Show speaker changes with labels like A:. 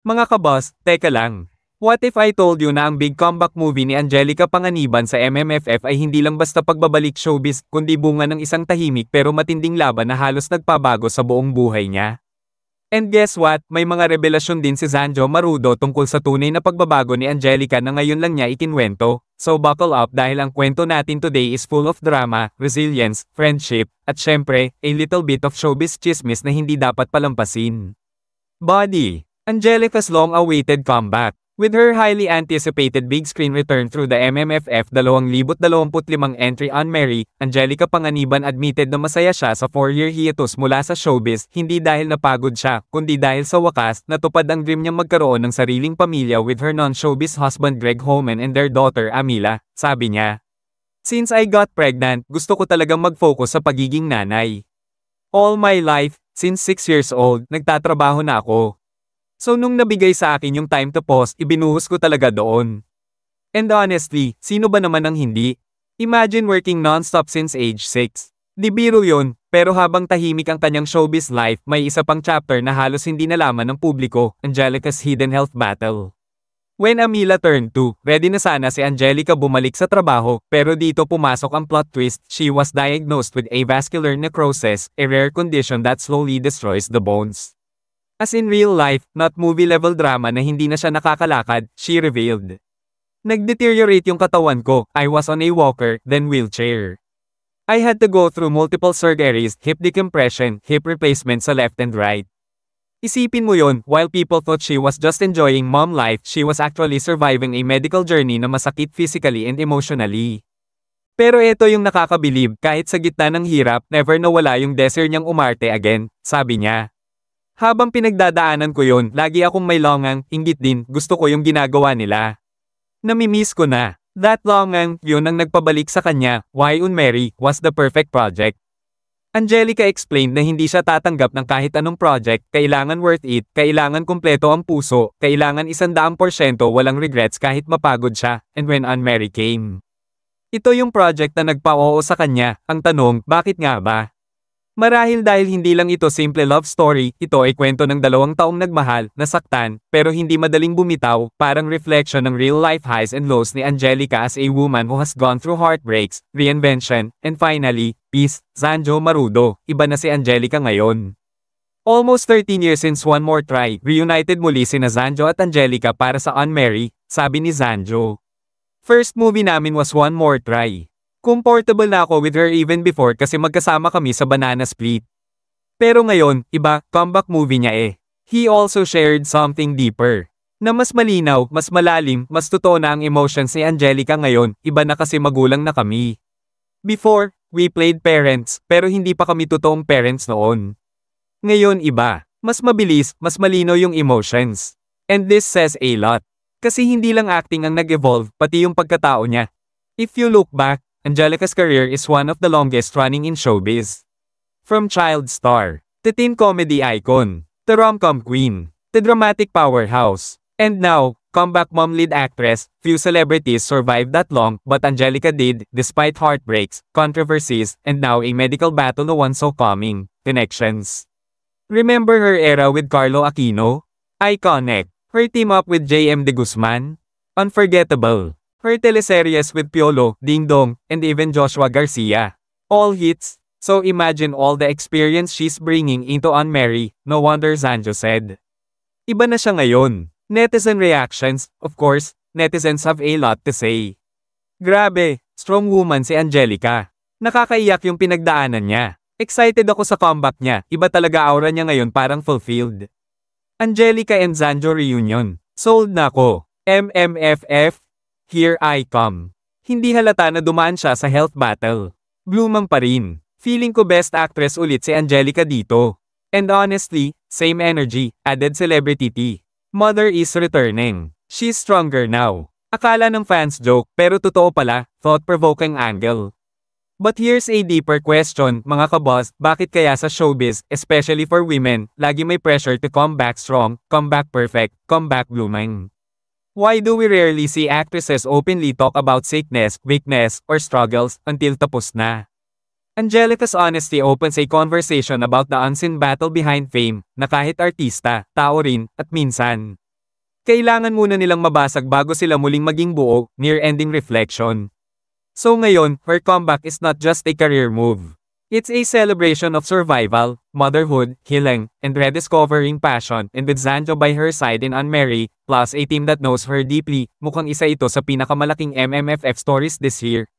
A: Mga kabos, teka lang. What if I told you na ang big comeback movie ni Angelica Panganiban sa MMFF ay hindi lang basta pagbabalik showbiz, kundi bunga ng isang tahimik pero matinding laban na halos nagpabago sa buong buhay niya? And guess what? May mga revelasyon din si Zanjo Marudo tungkol sa tunay na pagbabago ni Angelica na ngayon lang niya ikinwento. So buckle up dahil ang kwento natin today is full of drama, resilience, friendship, at syempre, a little bit of showbiz chismis na hindi dapat palampasin. Body. Angelica's long-awaited comeback. With her highly anticipated big screen return through the MMFF 2025 entry on Mary, Angelica Panganiban admitted na masaya siya sa 4-year hiatus mula sa showbiz, hindi dahil napagod siya, kundi dahil sa wakas, natupad ang dream niyang magkaroon ng sariling pamilya with her non-showbiz husband Greg Homan and their daughter Amila, sabi niya. Since I got pregnant, gusto ko talagang mag-focus sa pagiging nanay. All my life, since 6 years old, nagtatrabaho na ako. So nung nabigay sa akin yung time to pause, ibinuhos ko talaga doon. And honestly, sino ba naman ang hindi? Imagine working non-stop since age 6. Di biro yun, pero habang tahimik ang kanyang showbiz life, may isa pang chapter na halos hindi nalaman ng publiko, Angelica's hidden health battle. When Amila turned 2, ready na sana si Angelica bumalik sa trabaho, pero dito pumasok ang plot twist, she was diagnosed with avascular necrosis, a rare condition that slowly destroys the bones. As in real life, not movie-level drama na hindi na siya nakakalakad, she revealed. Nag-deteriorate yung katawan ko, I was on a walker, then wheelchair. I had to go through multiple surgeries, hip decompression, hip replacement sa left and right. Isipin mo yon, while people thought she was just enjoying mom life, she was actually surviving a medical journey na masakit physically and emotionally. Pero ito yung nakakabilib, kahit sa gitna ng hirap, never nawala yung desire niyang umarte again, sabi niya. Habang pinagdadaanan ko yon, lagi akong may longang, inggit din, gusto ko yung ginagawa nila. Namimiss ko na. That longang, yun ang nagpabalik sa kanya, Why on Mary, was the perfect project. Angelica explained na hindi siya tatanggap ng kahit anong project, kailangan worth it, kailangan kumpleto ang puso, kailangan 100% walang regrets kahit mapagod siya, and when On Mary came. Ito yung project na nagpa-oo sa kanya, ang tanong, bakit nga ba? Marahil dahil hindi lang ito simple love story, ito ay kwento ng 2 taong nagmahal, nasaktan, pero hindi madaling bumitaw, parang reflection ng real-life highs and lows ni Angelica as a woman who has gone through heartbreaks, reinvention, and finally, peace. Zanjo Marudo, iba na si Angelica ngayon. Almost 13 years since One More Try, reunited muli sina Zanjo at Angelica para sa On Mary, sabi ni Zanjo. First movie namin was One More Try. Comfortable na ako with her even before kasi magkasama kami sa Banana Split. Pero ngayon, iba, comeback movie niya eh. He also shared something deeper. Na mas malinaw, mas malalim, mas totoo na ang emotions ni Angelica ngayon, iba na kasi magulang na kami. Before, we played parents, pero hindi pa kami totoong parents noon. Ngayon iba, mas mabilis, mas malinaw yung emotions. And this says a lot. Kasi hindi lang acting ang nag-evolve, pati yung pagkatao niya. If you look back, Angelica's career is one of the longest running in showbiz. From child star, to teen comedy icon, to rom-com queen, to dramatic powerhouse, and now, comeback mom lead actress, few celebrities survived that long, but Angelica did, despite heartbreaks, controversies, and now a medical battle no one saw coming, connections. Remember her era with Carlo Aquino? Iconic. Her team up with JM De Guzman? Unforgettable. Her teleseries with Piolo, Ding Dong, and even Joshua Garcia. All hits, so imagine all the experience she's bringing into On Mary, no wonder Zanjo said. Iba na siya ngayon. Netizen reactions, of course, netizens have a lot to say. Grabe, strong woman si Angelica. Nakakaiyak yung pinagdaanan niya. Excited ako sa comeback niya, iba talaga aura niya ngayon parang fulfilled. Angelica and Zanjo reunion. Sold na ako. MMFF. Here I come. Hindi halata na dumaan siya sa health battle. Bloomang pa rin. Feeling ko best actress ulit si Angelica dito. And honestly, same energy, added celebrity tea. Mother is returning. She's stronger now. Akala ng fans joke, pero totoo pala, thought-provoking angle. But here's a deeper question, mga kaboss, bakit kaya sa showbiz, especially for women, lagi may pressure to come back strong, come back perfect, come back blooming? Why do we rarely see actresses openly talk about sickness, weakness, or struggles until tapos na? Angelica's honesty opens a conversation about the unseen battle behind fame, na kahit artista, tao rin, at minsan, Kailangan muna nilang mabasag bago sila muling maging buo, near-ending reflection. So ngayon, her comeback is not just a career move. It's a celebration of survival, motherhood, healing, and rediscovering passion, and with Zanjo by her side in Anne-Marie, plus a team that knows her deeply, mukhang isa ito sa pinakamalaking MMFF stories this year.